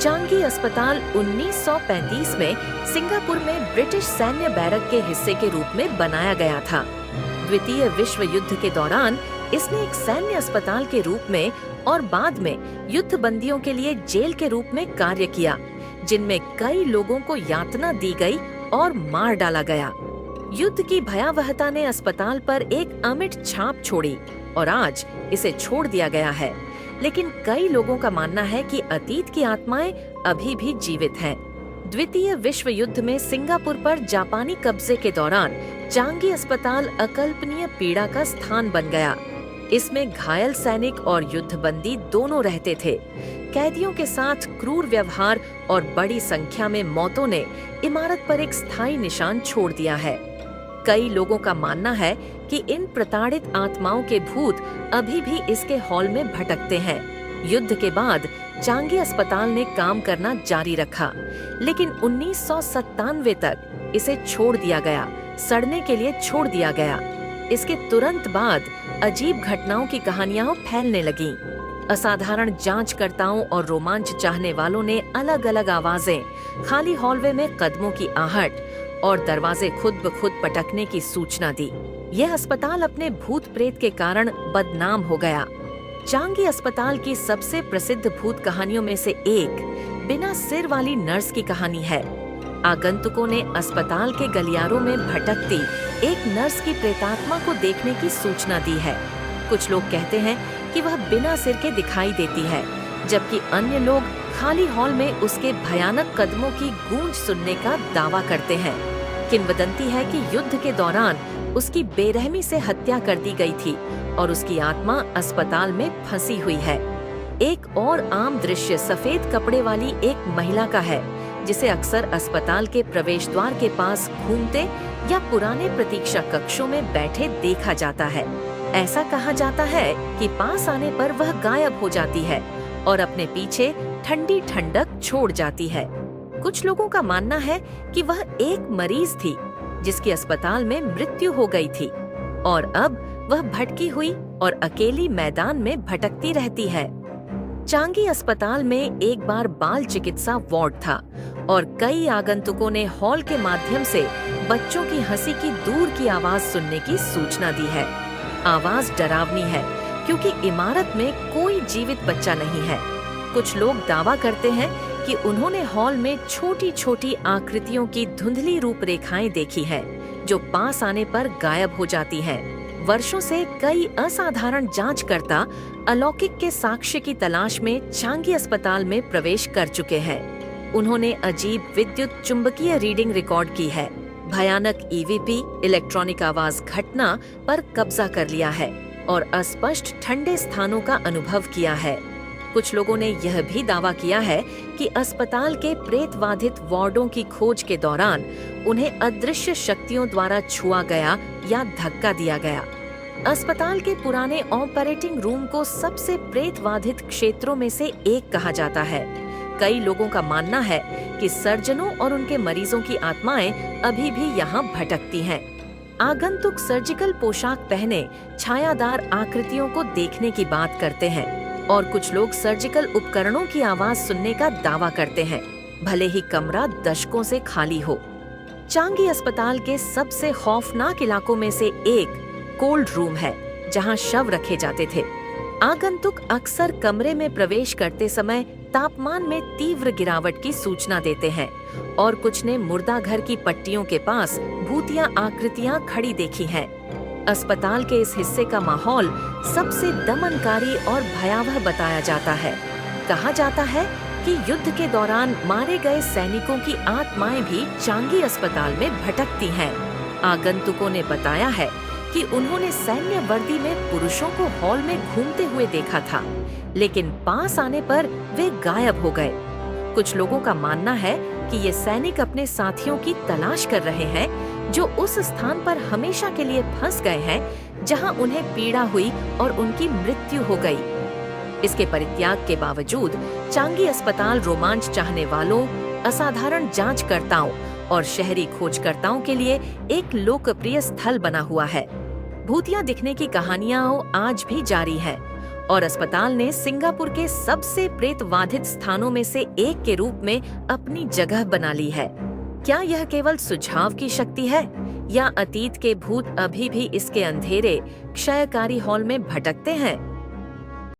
Changi अस्पताल 1935 में Singapore में ब्रिटिश सैन्य बैरक के हिस्से के रूप में बनाया गया था। द्वितीय विश्व युद्ध के दौरान इसने एक सैन्य अस्पताल के रूप में और बाद में युद्ध बंदियों के लिए जेल के रूप में कार्य किया, जिनमें कई लोगों को यातना दी गई और मार डाला गया। युद्ध की भयावहता ने अस्पताल पर एक अमिट छाप छोड़ी और आज इसे छोड़ दिया गया है, लेकिन कई लोगों का मानना है कि अतीत की आत्माएं अभी भी जीवित हैं। द्वितीय विश्व युद्ध में सिंगापुर पर जापानी कब्जे के दौरान चांगी अस्पताल अकल्पनीय पीड़ा का स्थान बन गया। इसमें घायल सैनिक और युद्धबंदी दोनों रहते थे। कैदियों के साथ क्रूर व्यवहार और बड़ी संख्या में मौतों ने इमारत पर एक स्थायी निशान छोड़ दिया है। कई लोगों का मानना है कि इन प्रताड़ित आत्माओं के भूत अभी भी इसके हॉल में भटकते हैं। युद्ध के बाद चांगी अस्पताल ने काम करना जारी रखा, लेकिन 1997 तक इसे छोड़ दिया गया, सड़ने के लिए छोड़ दिया गया। इसके तुरंत बाद अजीब घटनाओं की कहानियां फैलने लगीं। असाधारण जांचकर्ताओं और रोमांच चाहने वालों ने अलग अलग आवाजें, खाली हॉलवे में कदमों की आहट और दरवाजे खुद ब खुद पटकने की सूचना दी। यह अस्पताल अपने भूत प्रेत के कारण बदनाम हो गया। चांगी अस्पताल की सबसे प्रसिद्ध भूत कहानियों में से एक बिना सिर वाली नर्स की कहानी है। आगंतुकों ने अस्पताल के गलियारों में भटकती एक नर्स की प्रेतात्मा को देखने की सूचना दी है। कुछ लोग कहते हैं कि वह बिना सिर के दिखाई देती है, जबकि अन्य लोग खाली हॉल में उसके भयानक कदमों की गूंज सुनने का दावा करते हैं। किंवदंती है कि युद्ध के दौरान उसकी बेरहमी से हत्या कर दी गई थी और उसकी आत्मा अस्पताल में फंसी हुई है। एक और आम दृश्य सफेद कपड़े वाली एक महिला का है, जिसे अक्सर अस्पताल के प्रवेश द्वार के पास घूमते या पुराने प्रतीक्षा कक्षों में बैठे देखा जाता है। ऐसा कहा जाता है कि पास आने पर वह गायब हो जाती है और अपने पीछे ठंडी ठंडक छोड़ जाती है। कुछ लोगों का मानना है कि वह एक मरीज थी जिसकी अस्पताल में मृत्यु हो गई थी और अब वह भटकी हुई और अकेली मैदान में भटकती रहती है। चांगी अस्पताल में एक बार बाल चिकित्सा वार्ड था और कई आगंतुकों ने हॉल के माध्यम से बच्चों की हंसी की दूर की आवाज सुनने की सूचना दी है। आवाज डरावनी है क्योंकि इमारत में कोई जीवित बच्चा नहीं है। कुछ लोग दावा करते हैं कि उन्होंने हॉल में छोटी छोटी आकृतियों की धुंधली रूपरेखाएं देखी है, जो पास आने पर गायब हो जाती हैं। वर्षों से कई असाधारण जांचकर्ता अलौकिक के साक्ष्य की तलाश में चांगी अस्पताल में प्रवेश कर चुके हैं। उन्होंने अजीब विद्युत चुंबकीय रीडिंग रिकॉर्ड की है, भयानक ईवीपी इलेक्ट्रॉनिक आवाज घटना पर कब्जा कर लिया है और अस्पष्ट ठंडे स्थानों का अनुभव किया है। कुछ लोगों ने यह भी दावा किया है कि अस्पताल के प्रेतबाधित वार्डों की खोज के दौरान उन्हें अदृश्य शक्तियों द्वारा छुआ गया या धक्का दिया गया। अस्पताल के पुराने ऑपरेटिंग रूम को सबसे प्रेतबाधित क्षेत्रों में से एक कहा जाता है। कई लोगों का मानना है कि सर्जनों और उनके मरीजों की आत्माएं अभी भी यहाँ भटकती हैं। आगंतुक सर्जिकल पोशाक पहने छायादार आकृतियों को देखने की बात करते हैं और कुछ लोग सर्जिकल उपकरणों की आवाज सुनने का दावा करते हैं, भले ही कमरा दशकों से खाली हो। चांगी अस्पताल के सबसे खौफनाक इलाकों में से एक कोल्ड रूम है, जहां शव रखे जाते थे। आगंतुक अक्सर कमरे में प्रवेश करते समय तापमान में तीव्र गिरावट की सूचना देते हैं और कुछ ने मुर्दा घर की पट्टियों के पास भूतिया आकृतियां खड़ी देखी हैं। अस्पताल के इस हिस्से का माहौल सबसे दमनकारी और भयावह बताया जाता है। कहा जाता है कि युद्ध के दौरान मारे गए सैनिकों की आत्माएं भी चांगी अस्पताल में भटकती हैं। आगंतुकों ने बताया है कि उन्होंने सैन्य वर्दी में पुरुषों को हॉल में घूमते हुए देखा था, लेकिन पास आने पर वे गायब हो गए। कुछ लोगों का मानना है कि ये सैनिक अपने साथियों की तलाश कर रहे हैं जो उस स्थान पर हमेशा के लिए फंस गए हैं जहां उन्हें पीड़ा हुई और उनकी मृत्यु हो गई। इसके परित्याग के बावजूद चांगी अस्पताल रोमांच चाहने वालों, असाधारण जांचकर्ताओं और शहरी खोजकर्ताओं के लिए एक लोकप्रिय स्थल बना हुआ है। भूतिया दिखने की कहानियां आज भी जारी है और अस्पताल ने सिंगापुर के सबसे प्रेतवाधित स्थानों में से एक के रूप में अपनी जगह बना ली है। क्या यह केवल सुझाव की शक्ति है या अतीत के भूत अभी भी इसके अंधेरे, क्षयकारी हॉल में भटकते हैं?